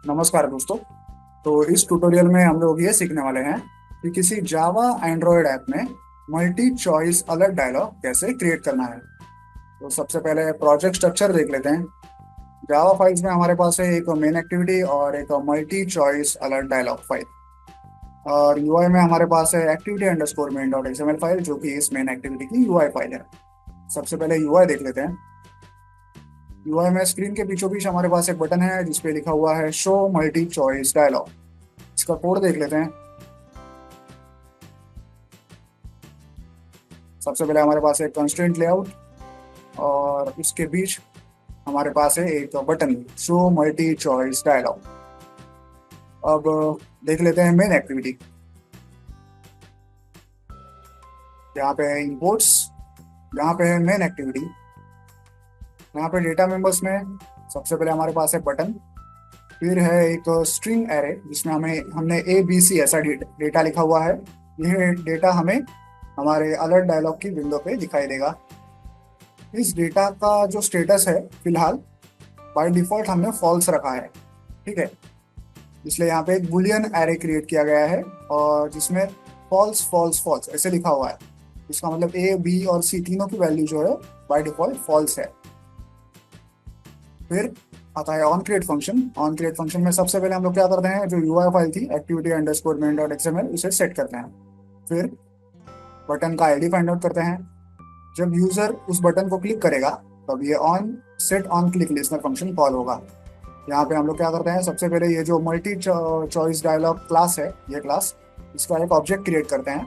नमस्कार दोस्तों। तो इस ट्यूटोरियल में हम लोग ये सीखने वाले हैं कि किसी जावा एंड्रॉयड ऐप में मल्टी चॉइस अलर्ट डायलॉग कैसे क्रिएट करना है। तो सबसे पहले प्रोजेक्ट स्ट्रक्चर देख लेते हैं। जावा फाइल्स में हमारे पास है एक मेन एक्टिविटी और एक multi choice alert dialog file. और यूआई में हमारे पास है activity underscore main dot XML file, जो कि इस मेन एक्टिविटी की यूआई फाइल है। सबसे पहले यूआई देख लेते हैं। यूआई में स्क्रीन के बीचों बीच हमारे पास एक बटन है जिसपे लिखा हुआ है शो मल्टी चॉइस डायलॉग। इसका कोड देख लेते हैं। सबसे पहले हमारे पास है कंस्ट्रेंट लेआउट और इसके बीच हमारे पास है एक button show multi choice dialog. अब देख लेते हैं मेन एक्टिविटी। यहाँ पे है इंपोर्ट्स, यहाँ पे है मेन एक्टिविटी। यहाँ पे डेटा मेंबर्स में सबसे पहले हमारे पास है बटन, फिर है एक स्ट्रिंग एरे जिसमें हमने ए बी सी ऐसा डेटा लिखा हुआ है। यह डेटा हमें हमारे अलर्ट डायलॉग की विंडो पे दिखाई देगा। इस डेटा का जो स्टेटस है फिलहाल बाय डिफॉल्ट हमने फॉल्स रखा है, ठीक है। इसलिए यहाँ पे एक बुलियन एरे क्रिएट किया गया है और जिसमें फॉल्स फॉल्स फॉल्स ऐसे लिखा हुआ है। इसका मतलब ए बी और सी तीनों की वैल्यू जो है बाय डिफॉल्ट फॉल्स है। फिर आता है on create function. On create function में सबसे पहले हम लोग क्या करते हैं, जो यूआई फाइल थी activity underscore main dot XML उसे सेट करते हैं। फिर बटन का आईडी फाइंड आउट करते हैं। जब यूजर उस बटन को क्लिक करेगा तब ये on set on click listener function call होगा। यहाँ पे हम लोग क्या करते हैं, सबसे पहले ये जो मल्टी चॉइस डायलॉग क्लास है, ये क्लास इसका एक ऑब्जेक्ट क्रिएट करते हैं।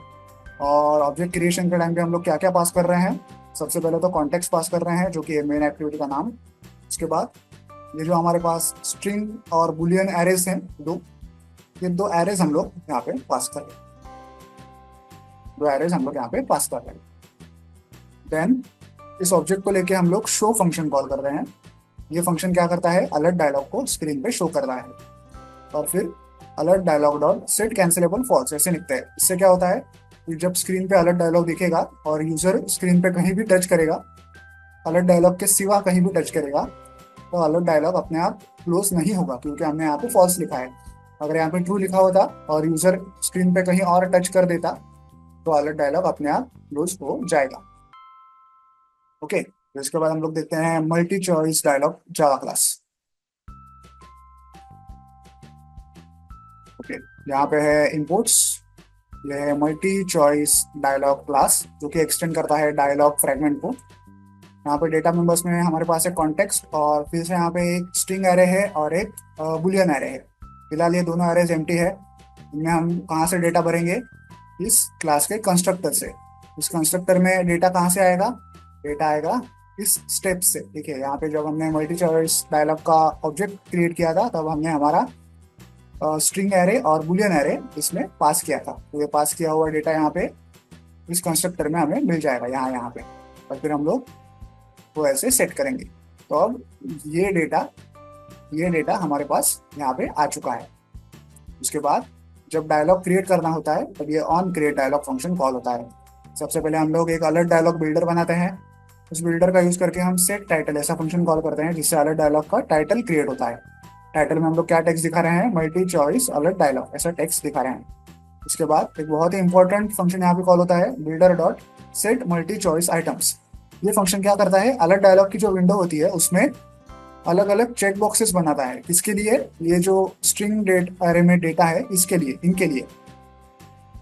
और ऑब्जेक्ट क्रिएशन के टाइम पे हम लोग क्या क्या पास कर रहे हैं, सबसे पहले तो कॉन्टेक्स्ट पास कर रहे हैं जो कि मेन एक्टिविटी का नाम। उसके बाद ये जो हमारे पास स्ट्रिंग और बुलियन एरेज हैं दो, ये दो एरेज हम लोग यहाँ पे पास कर रहे हैं। दो एरेज हम लोग यहाँ पे पास कर रहे हैं। देन इस ऑब्जेक्ट को लेके हम लोग शो फंक्शन कॉल कर रहे हैं। ये फंक्शन क्या करता है, अलर्ट डायलॉग को स्क्रीन पे शो कर रहा है। और फिर alert dialog dot set cancelable false ऐसे लिखते हैं। इससे क्या होता है कि जब स्क्रीन पे अलर्ट डायलॉग दिखेगा और यूजर स्क्रीन पे कहीं भी टच करेगा, अलर्ट डायलॉग के सिवा कहीं भी टच करेगा, तो अलर्ट डायलॉग अपने आप क्लोज नहीं होगा, क्योंकि हमने यहाँ पे फॉल्स लिखा है। अगर यहाँ पे ट्रू लिखा होता और यूजर स्क्रीन पे कहीं और टच कर देता तो अलर्ट डायलॉग अपने आप क्लोज हो जाएगा। ओके, तो इसके बाद हम लोग देखते हैं multi choice dialog Java class. Okay, यहाँ पे है इंपोर्ट्स, ये है मल्टी चॉइस डायलॉग क्लास जो कि एक्सटेंड करता है डायलॉग फ्रेगमेंट को। यहाँ पे डेटा मेंबर्स में हमारे पास है कॉन्टेक्स्ट और फिर से यहाँ पे एक स्ट्रिंग एरे है और एक बुलियन एरे है। फिलहाल ये दोनों एरेज एम्प्टी है। इनमें हम कहाँ से डेटा भरेंगे, इस क्लास के कंस्ट्रक्टर से। इस कंस्ट्रक्टर में डेटा कहाँ से आएगा, डेटा आएगा इस स्टेप से। ठीक है, यहाँ पे जब हमने मल्टी चॉइस डायलॉग का ऑब्जेक्ट क्रिएट किया था तब हमने हमारा स्ट्रिंग एरे और बुलियन एरे इसमें पास किया था। तो ये पास किया हुआ डेटा यहाँ पे इस कंस्ट्रक्टर में हमें मिल जाएगा यहाँ पे। और फिर हम लोग वो ऐसे सेट करेंगे। तो अब ये डेटा हमारे पास यहाँ पे आ चुका है। उसके बाद जब डायलॉग क्रिएट करना होता है तब ये on create dialog function call होता है। सबसे पहले हम लोग एक अलर्ट डायलॉग बिल्डर बनाते हैं। उस बिल्डर का यूज करके हम सेट टाइटल ऐसा फंक्शन कॉल करते हैं जिससे अलर्ट डायलॉग का टाइटल क्रिएट होता है। टाइटल में हम लोग क्या टेक्स्ट दिखा रहे हैं, मल्टी चॉइस अलर्ट डायलॉग ऐसा टेक्स्ट दिखा रहे हैं। उसके बाद एक बहुत ही इंपॉर्टेंट फंक्शन यहाँ पे कॉल होता है, builder dot set multi choice items. ये फंक्शन क्या करता है, अलर्ट डायलॉग की जो विंडो होती है उसमें अलग अलग चेक बॉक्सेस बनाता है। किसके लिए, ये जो स्ट्रिंग डेट एरे में डेटा है इसके लिए, इनके लिए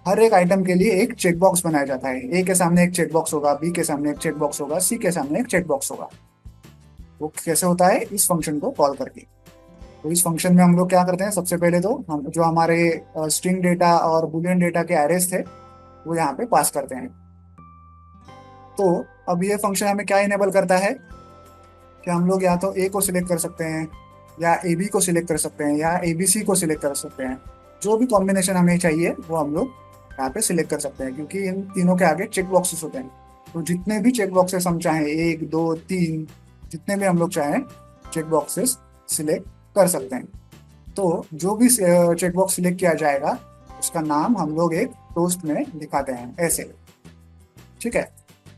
हर एक आइटम के लिए एक चेक बॉक्स बनाया जाता है। ए के सामने एक चेक बॉक्स होगा, बी के सामने एक चेक बॉक्स होगा, सी के सामने एक चेक बॉक्स होगा। वो कैसे होता है, इस फंक्शन को कॉल करके। तो इस फंक्शन में हम लोग क्या करते हैं, सबसे पहले तो हम जो हमारे स्ट्रिंग डेटा और बुलियन डेटा के एरेज थे वो यहाँ पे पास करते हैं। तो अब ये फंक्शन हमें क्या इनेबल करता है कि हम लोग या तो ए को सिलेक्ट कर सकते हैं या ए बी को सिलेक्ट कर सकते हैं या ए बी सी को सिलेक्ट कर सकते हैं। जो भी कॉम्बिनेशन हमें चाहिए वो हम लोग यहाँ पे सिलेक्ट कर सकते हैं, क्योंकि इन तीनों के आगे चेक बॉक्सेस होते हैं। तो जितने भी चेक बॉक्सेस हम चाहें, एक दो तीन, जितने भी हम लोग चाहें चेक बॉक्सेस सिलेक्ट कर सकते हैं। तो जो भी चेक बॉक्स सिलेक्ट किया जाएगा उसका नाम हम लोग एक टोस्ट में दिखाते हैं ऐसे, ठीक है।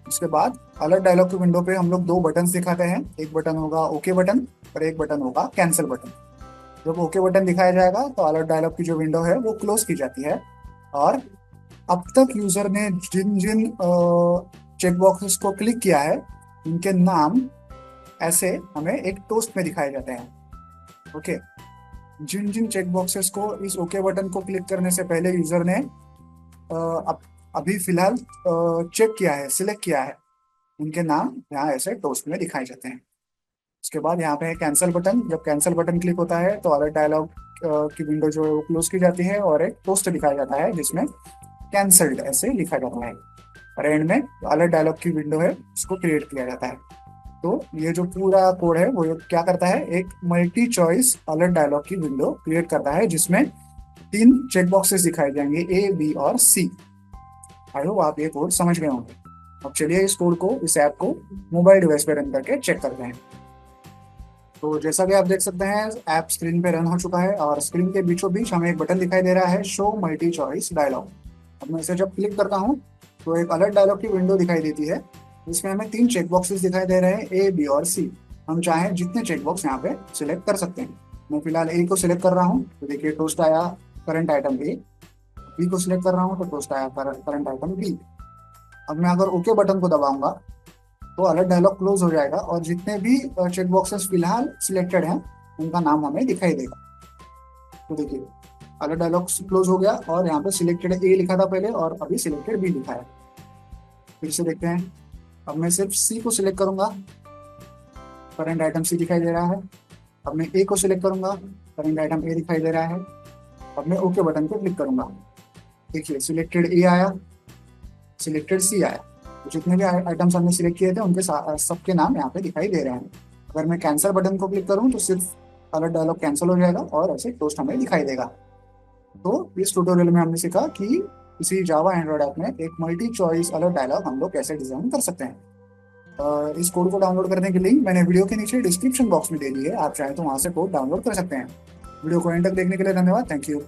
उसके बाद अलर्ट डायलॉग की विंडो पे हम लोग दो बटन्स दिखाते हैं। एक बटन होगा ओके बटन और एक बटन होगा कैंसिल बटन। जब ओके बटन दिखाया जाएगा तो अलर्ट डायलॉग की जो विंडो है वो क्लोज की जाती है। और अब तक यूजर ने जिन जिन चेक बॉक्सेस को क्लिक किया है उनके नाम ऐसे हमें एक टोस्ट में दिखाए जाते हैं। ओके। जिन जिन चेक बॉक्सेस को इस ओके बटन को क्लिक करने से पहले यूजर ने अब अभी फिलहाल चेक किया है, सिलेक्ट किया है, उनके नाम यहाँ ऐसे टोस्ट में दिखाए जाते हैं। उसके बाद यहाँ पे है कैंसिल बटन। जब कैंसिल बटन क्लिक होता है तो अलर्ट डायलॉग की विंडो जो है वो क्लोज की जाती है और एक टोस्ट दिखाया जाता है जिसमें कैंसल्ड ऐसे लिखा जाता है। और एंड में अलर्ट डायलॉग की विंडो है उसको क्रिएट किया जाता है। तो ये जो पूरा कोड है वो क्या करता है, एक मल्टी चॉइस अलर्ट डायलॉग की विंडो क्रिएट करता है जिसमें 3 चेक बॉक्सेस दिखाए जाएंगे, ए बी और सी। आई होप आप ये कोड समझ गए होंगे। अब चलिए इस कोड को, इस ऐप को मोबाइल डिवाइस पे रन करके चेक करते हैं। तो जैसा कि आप देख सकते हैं ऐप स्क्रीन पे रन हो चुका है और स्क्रीन के बीचों बीच हमें एक बटन दिखाई दे रहा है, शो मल्टी चॉइस डायलॉग। अब मैं इसे जब क्लिक करता हूँ तो एक अलर्ट डायलॉग की विंडो दिखाई देती है जिसमें हमें 3 चेक बॉक्सेस दिखाई दे रहे हैं, ए बी और सी। हम चाहें जितने चेक बॉक्स यहाँ पे सिलेक्ट कर सकते हैं। मैं फिलहाल ए को सिलेक्ट कर रहा हूँ तो देखिए टोस्ट आया करंट आइटम ए। बी को सिलेक्ट कर रहा हूँ तो टोस्ट आया करंट आइटम बी। अब मैं अगर ओके बटन को दबाऊंगा तो अलर्ट डायलॉग क्लोज हो जाएगा और जितने भी चेक बॉक्सेस फिलहाल सिलेक्टेड हैं उनका नाम हमें दिखाई देगा। तो देखिए अलर्ट डायलॉग क्लोज हो गया और यहाँ पे सिलेक्टेड ए लिखा था पहले और अभी सिलेक्टेड बी लिखा है। फिर से देखते हैं। अब मैं सिर्फ सी को सिलेक्ट करूंगा, करंट आइटम सी दिखाई दे रहा है। अब मैं ए को सिलेक्ट करूंगा, करंट आइटम ए दिखाई दे रहा है। अब मैं ओके बटन को क्लिक करूंगा, देखिए सिलेक्टेड ए आया, सिलेक्टेड सी आया। तो जितने भी आइटम्स हमने सिलेक्ट किए थे उनके सबके नाम यहाँ पे दिखाई दे रहे हैं। अगर मैं कैंसिल बटन को क्लिक करूँ तो सिर्फ अलर्ट डायलॉग कैंसिल हो जाएगा और ऐसे टोस्ट हमें दिखाई देगा। तो इस ट्यूटोरियल में हमने सीखा कि किसी जावा एंड्रॉइड ऐप में एक मल्टी चॉइस अलर्ट डायलॉग हम लोग कैसे डिजाइन कर सकते हैं। इस कोड को डाउनलोड करने की लिंक मैंने वीडियो के नीचे डिस्क्रिप्शन बॉक्स में दे दी है, आप चाहें तो वहां से कोड डाउनलोड कर सकते हैं। वीडियो को एंड तक देखने के लिए धन्यवाद। Thank you.